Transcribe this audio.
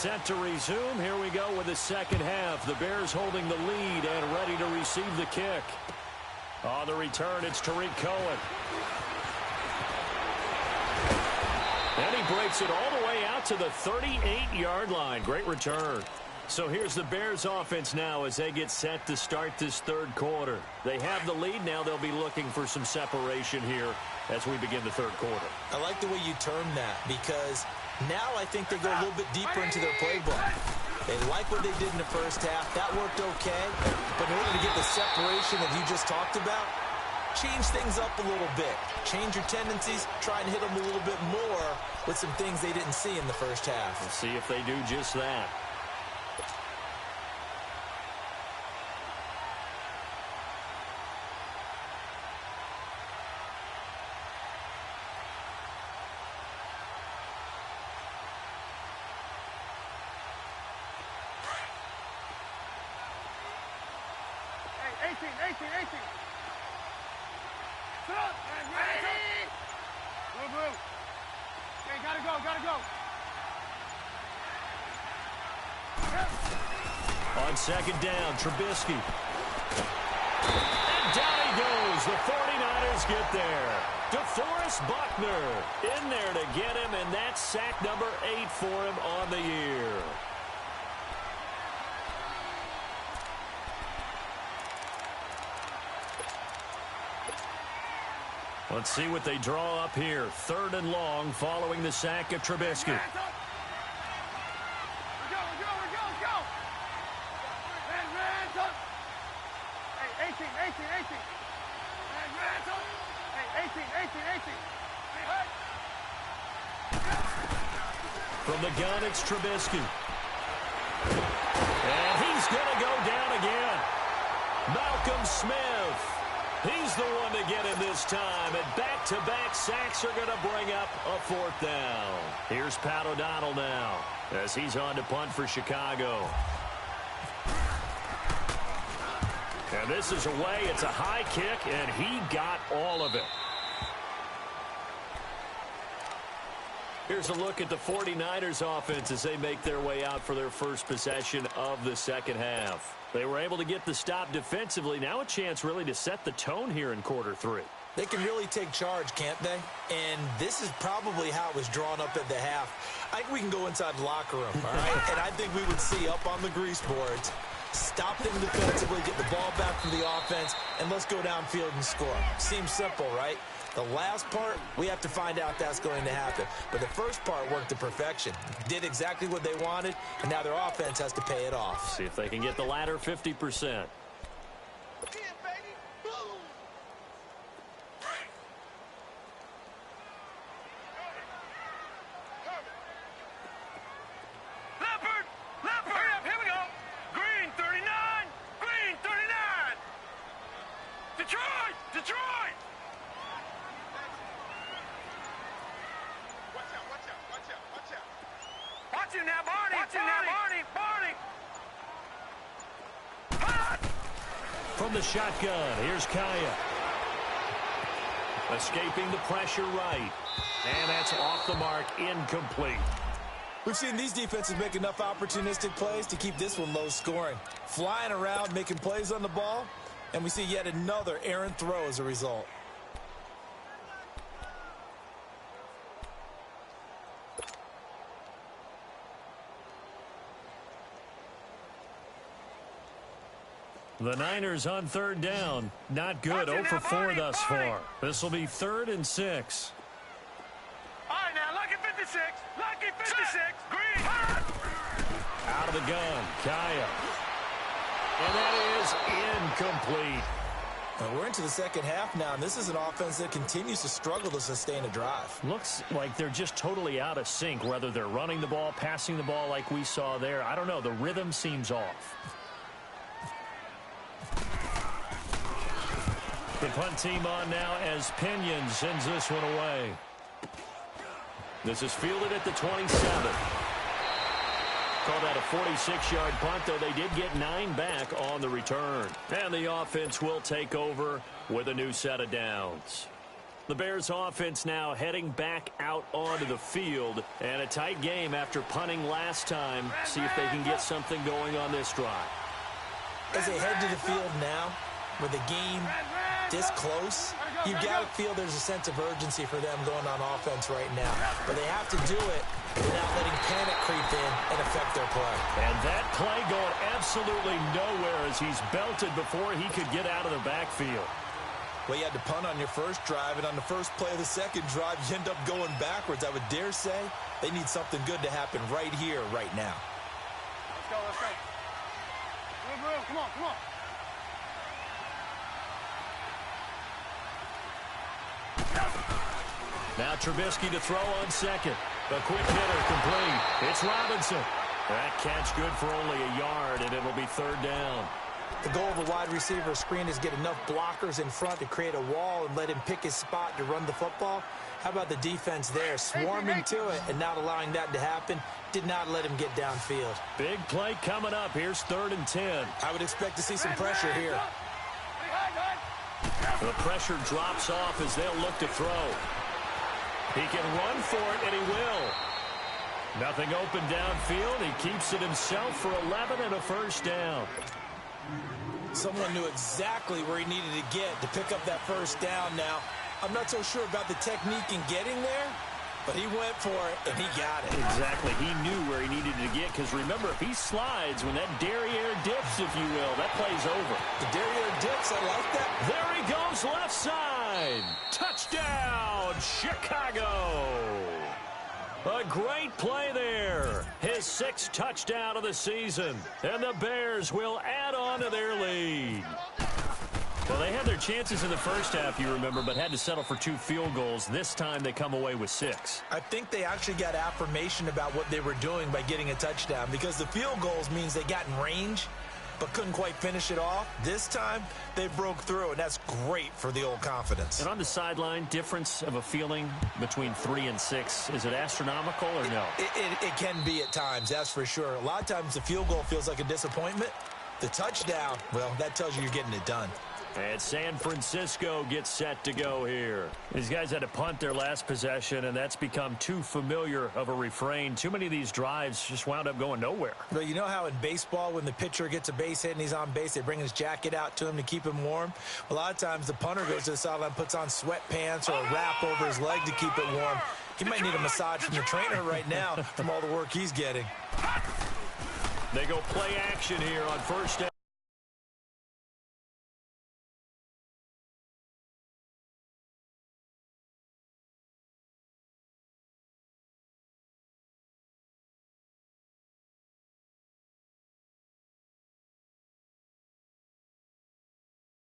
set to resume. Here we go with the second half. The Bears holding the lead and ready to receive the kick. On the return, it's Tariq Cohen. And he breaks it all the way out to the 38-yard line. Great return. So here's the Bears offense now as they get set to start this third quarter. They have the lead. Now they'll be looking for some separation here as we begin the third quarter. I like the way you term that because now I think they go a little bit deeper into their playbook. They like what they did in the first half. That worked okay. But in order to get the separation that you just talked about, change things up a little bit. Change your tendencies. Try and hit them a little bit more with some things they didn't see in the first half. We'll see if they do just that. On second down, Trubisky. And down he goes. The 49ers get there. DeForest Buckner in there to get him, and that's sack number 8 for him on the year. Let's see what they draw up here. 3rd and long following the sack of Trubisky. From the gun, it's Trubisky. And he's going to go down again. Malcolm Smith. He's the one to get him this time. And back-to-back sacks are going to bring up a 4th down. Here's Pat O'Donnell now as he's on to punt for Chicago. And this is away. It's a high kick, and he got all of it. Here's a look at the 49ers offense as they make their way out for their first possession of the second half. They were able to get the stop defensively. Now a chance really to set the tone here in quarter 3. They can really take charge, can't they? And this is probably how it was drawn up at the half. I think we can go inside the locker room, all right? And I think we would see up on the grease boards, stop them defensively, get the ball back from the offense, and let's go downfield and score. Seems simple, right? The last part, we have to find out that's going to happen. But the first part worked to perfection. Did exactly what they wanted, and now their offense has to pay it off. See if they can get the latter 50%. From the shotgun, here's Kaya. Escaping the pressure right. And that's off the mark, incomplete. We've seen these defenses make enough opportunistic plays to keep this one low scoring. Flying around, making plays on the ball, and we see yet another errant throw as a result. The Niners on 3rd down. Not good. 0 for 4 thus far. This will be 3rd and 6. All right, now, lucky 56. Lucky 56. Green. Out of the gun. Kaya. And that is incomplete. Well, we're into the second half now, and this is an offense that continues to struggle to sustain a drive. Looks like they're just totally out of sync, whether they're running the ball, passing the ball like we saw there. I don't know. The rhythm seems off. The punt team on now as Pinion sends this one away. This is fielded at the 27. Called that a 46-yard punt, though they did get 9 back on the return. And the offense will take over with a new set of downs. The Bears offense now heading back out onto the field. And a tight game after punting last time. See if they can get something going on this drive. As they head to the field now, with the game this close, you've got to feel there's a sense of urgency for them going on offense right now. But they have to do it without letting panic creep in and affect their play. And that play going absolutely nowhere as he's belted before he could get out of the backfield. Well, you had to punt on your first drive, and on the first play of the second drive, you end up going backwards. I would dare say they need something good to happen right here, right now. Let's go, let's go. Move, come on, come on. Now Trubisky to throw on second. A quick hitter complete. It's Robinson. That catch good for only a yard, and it'll be third down. The goal of a wide receiver screen is get enough blockers in front to create a wall and let him pick his spot to run the football. How about the defense there, swarming to it and not allowing that to happen? Did not let him get downfield. Big play coming up. Here's 3rd and 10. I would expect to see some pressure here. The pressure drops off as they'll look to throw. He can run for it, and he will. Nothing open downfield. He keeps it himself for 11 and a first down. Someone knew exactly where he needed to get to pick up that first down now. I'm not so sure about the technique in getting there, but he went for it, and he got it. Exactly. He knew where he needed to get, because remember, if he slides, when that derriere dips, if you will, that play's over. The derriere dips, I like that. There he goes, left side. Touchdown, Chicago. A great play there. His 6th touchdown of the season. And the Bears will add on to their lead. Well, they had their chances in the first half, you remember, but had to settle for 2 field goals. This time they come away with 6. I think they actually got affirmation about what they were doing by getting a touchdown, because the field goals means they got in range but couldn't quite finish it off. This time, they broke through, and that's great for the old confidence. And on the sideline, difference of a feeling between 3 and 6, is it astronomical or no? It can be at times, that's for sure. A lot of times the field goal feels like a disappointment. The touchdown, well, that tells you you're getting it done. And San Francisco gets set to go here. These guys had to punt their last possession, and that's become too familiar of a refrain. Too many of these drives just wound up going nowhere. Well, you know how in baseball, when the pitcher gets a base hit and he's on base, they bring his jacket out to him to keep him warm? A lot of times the punter goes to the sideline, puts on sweatpants or a wrap over his leg to keep it warm. He might need a massage from the trainer right now from all the work he's getting. They go play action here on first down.